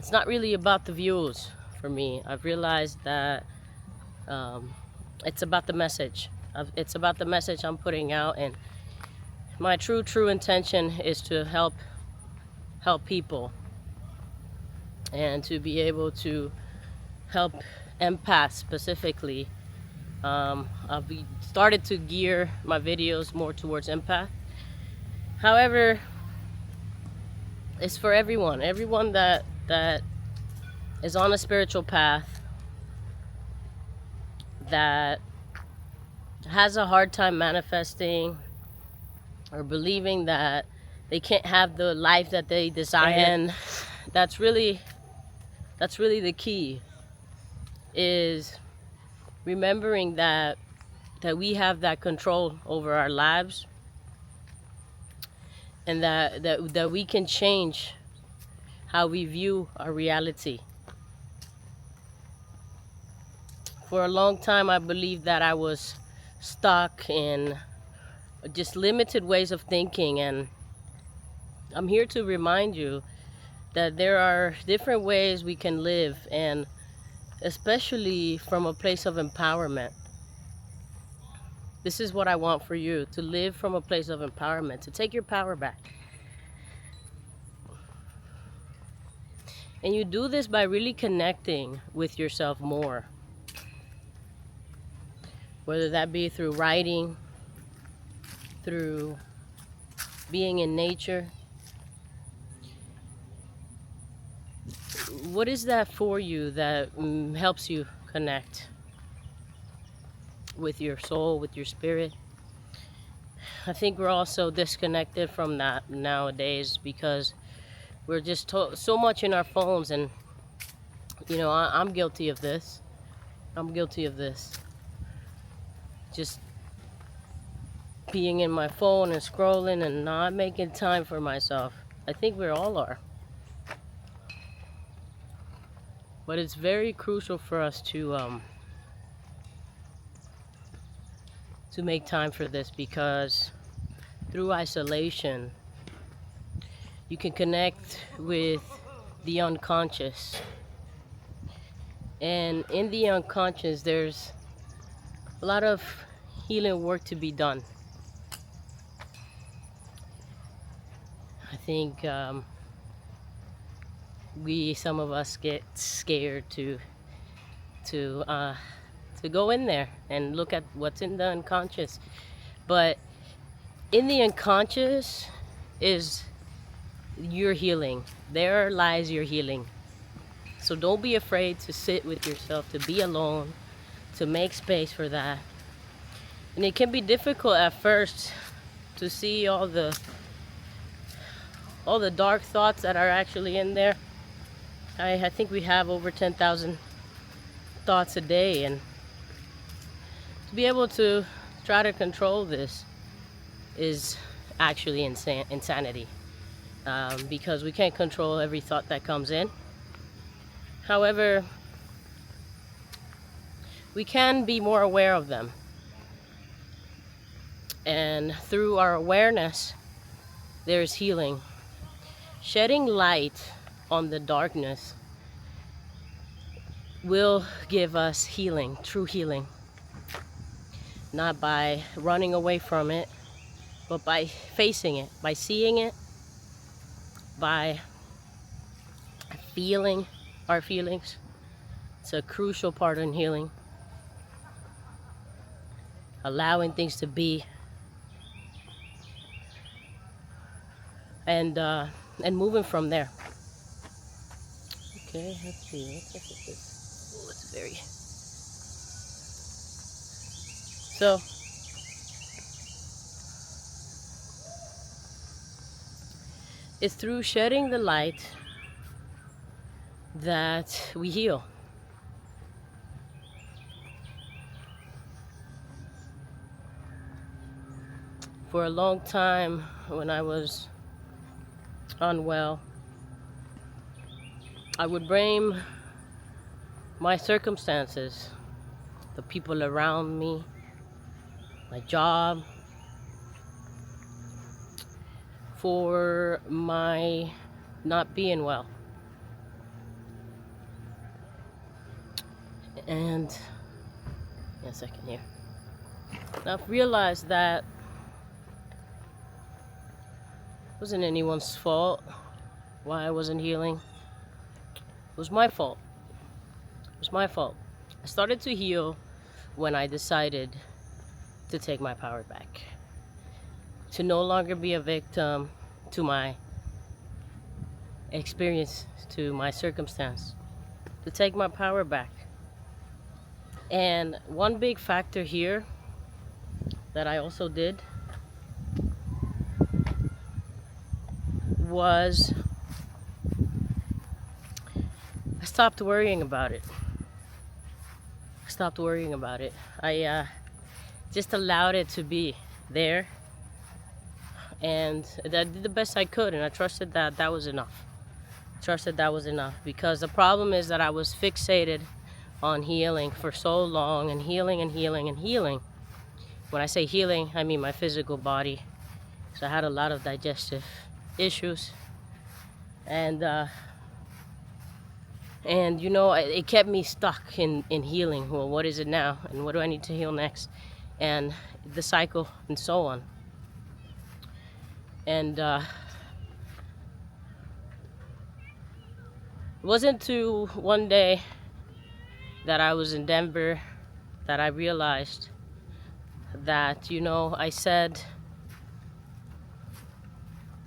it's not really about the views for me. I've realized that it's about the message. It's about the message I'm putting out, and my true intention is to help people, and to be able to help empaths specifically. I've started to gear my videos more towards empath. However, it's for everyone that is on a spiritual path, that has a hard time manifesting or believing that they can't have the life that they desire. And that's really the key, is remembering that we have that control over our lives, and that we can change how we view our reality. For a long time, I believed that I was stuck in just limited ways of thinking, and I'm here to remind you that there are different ways we can live, and especially from a place of empowerment. This is what I want for you, to live from a place of empowerment, to take your power back. And you do this by really connecting with yourself more, whether that be through writing, through being in nature. What is that for you that helps you connect with your soul, with your spirit? I think we're all so disconnected from that nowadays, because we're just so much in our phones. And I'm guilty of this. Just being in my phone and scrolling and not making time for myself. I think we all are. But it's very crucial for us to make time for this, because through isolation, you can connect with the unconscious. And in the unconscious, there's a lot of healing work to be done. I think some of us get scared to go in there and look at what's in the unconscious. But in the unconscious is your healing. There lies your healing. So don't be afraid to sit with yourself, to be alone, to make space for that. And it can be difficult at first to see all the dark thoughts that are actually in there. I think we have over 10,000 thoughts a day, and to be able to try to control this is actually insanity, because we can't control every thought that comes in. However, we can be more aware of them, and through our awareness, there's healing. Shedding light on the darkness will give us healing, true healing. Not by running away from it, but by facing it, by seeing it, by feeling our feelings. It's a crucial part in healing. Allowing things to be, and moving from there. Okay, let's see. Oh, it's very. So, it's through shedding the light that we heal. For a long time, when I was unwell, I would blame my circumstances, the people around me, my job, for my not being well. And a second here. I've realized that it wasn't anyone's fault why I wasn't healing. It was my fault. It was my fault. I started to heal when I decided to take my power back, to no longer be a victim to my experience, to my circumstance, to take my power back. And one big factor here that I also did was I stopped worrying about it. I just allowed it to be there, and I did the best I could, and I trusted that that was enough. Because the problem is that I was fixated on healing for so long, and healing and healing and healing. When I say healing, I mean my physical body. So I had a lot of digestive issues, and you know, it kept me stuck in healing. Well, what is it now, and what do I need to heal next, and the cycle, and so on. And it wasn't to one day that I was in Denver that I realized that, you know, I said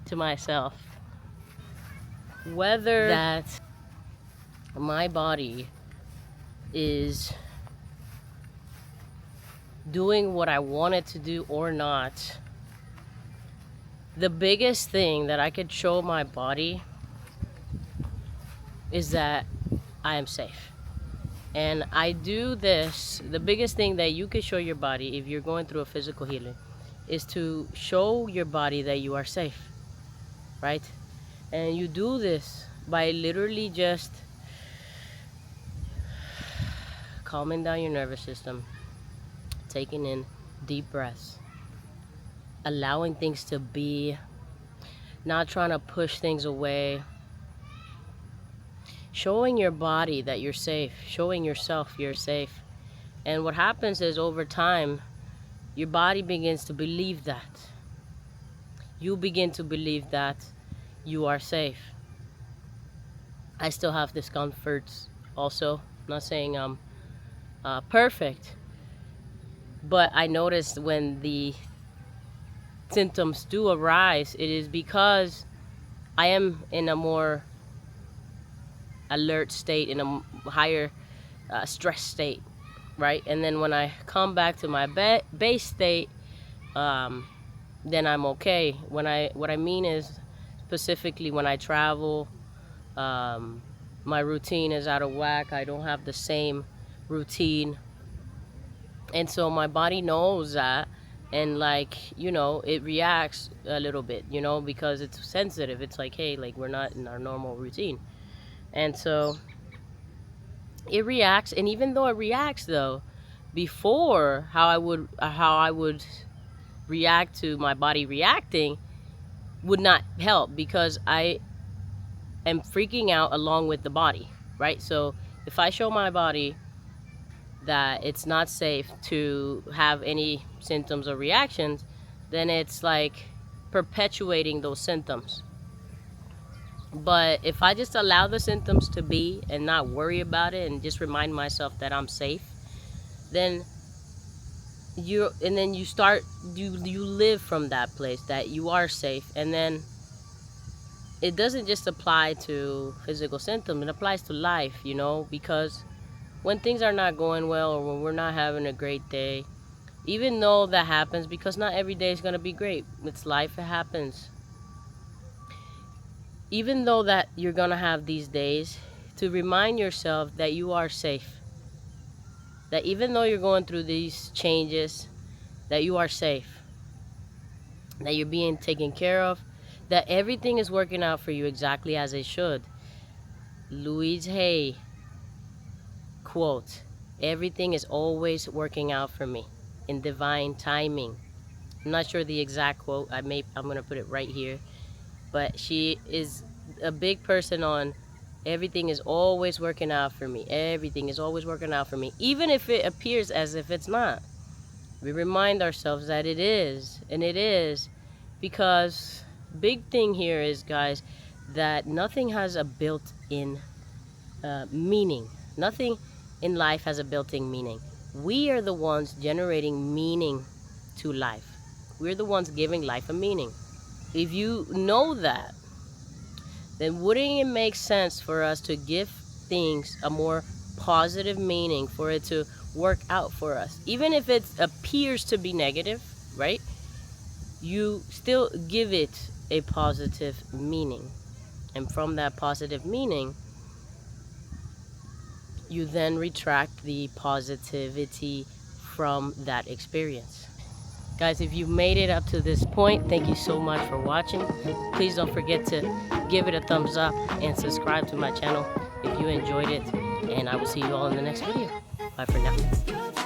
to myself, whether that my body is doing what I want it to do or not, the biggest thing that I could show my body is that I am safe. And I do this, the biggest thing that you could show your body if you're going through a physical healing is to show your body that you are safe, right? And you do this by literally just calming down your nervous system, taking in deep breaths, allowing things to be, not trying to push things away, showing your body that you're safe, showing yourself you're safe. And what happens is, over time, your body begins to believe that. You begin to believe that you are safe. I still have discomforts also. I'm not saying I'm perfect, but I noticed when the symptoms do arise, it is because I am in a more alert state, in a higher stress state, right? And then when I come back to my base state, then I'm okay. What I mean is, specifically when I travel, my routine is out of whack. I don't have the same routine, and so my body knows that, and, like, you know, it reacts a little bit, you know, because it's sensitive. It's like, hey, like, we're not in our normal routine. And so it reacts. And even though it reacts, though, before, how I would react to my body reacting would not help, because I am freaking out along with the body, right? So if I show my body that it's not safe to have any symptoms or reactions, then it's like perpetuating those symptoms. But if I just allow the symptoms to be and not worry about it, and just remind myself that I'm safe, then you live from that place that you are safe. And then it doesn't just apply to physical symptoms, it applies to life, you know, because when things are not going well, or when we're not having a great day, even though that happens, because not every day is going to be great, it's life, it happens. Even though that you're going to have these days, to remind yourself that you are safe, that even though you're going through these changes, that you are safe, that you're being taken care of, that everything is working out for you exactly as it should. Louise Hay quote, everything is always working out for me in divine timing. I'm not sure the exact quote. I'm going to put it right here. But she is a big person on Everything is always working out for me. Everything is always working out for me. Even if it appears as if it's not. We remind ourselves that it is. And it is. Because big thing here is, guys, that nothing has a built-in meaning. Nothing in life has a built-in meaning. We are the ones generating meaning to life. We're the ones giving life a meaning. If you know that, then wouldn't it make sense for us to give things a more positive meaning, for it to work out for us? Even if it appears to be negative, right? You still give it a positive meaning. And from that positive meaning, you then retract the positivity from that experience. Guys, if you've made it up to this point, thank you so much for watching. Please don't forget to give it a thumbs up and subscribe to my channel if you enjoyed it. And I will see you all in the next video. Bye for now.